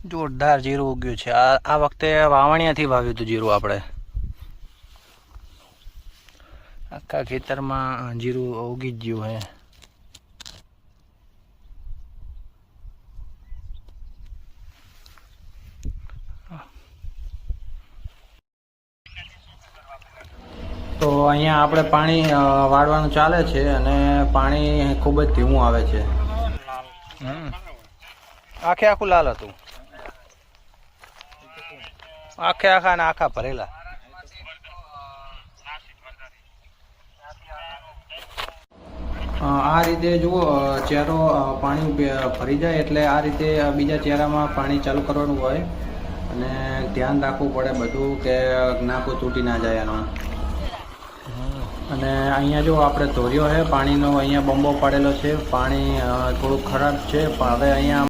જોરદાર જીરું ઉગ્યું છે. આ વખતે વાવણિયાથી વાવ્યું હતું જીરું આપણે. આખા ખેતરમાં જીરું ઉગી જ ગયું હે. તો અહીંયા આપણે પાણી વાળવાનું ચાલે છે અને પાણી ખૂબ જ ધીમું આવે છે. આખે આખું લાલ હતું, આખે આખા ને આખા ભરેલા. આ રીતે જુઓ, ચેરો પાણી ભરી જાય એટલે આ રીતે બીજા ચેરામાં પાણી ચાલુ કરવાનું હોય અને ધ્યાન રાખવું પડે બધું કે નાકું તૂટી ના જાય એનો. અને અહીંયા જો આપણે ધોર્યો છે પાણીનો, અહીંયા બંબો પાડેલો છે. પાણી થોડુંક ખરાબ છે પણ હવે અહીંયા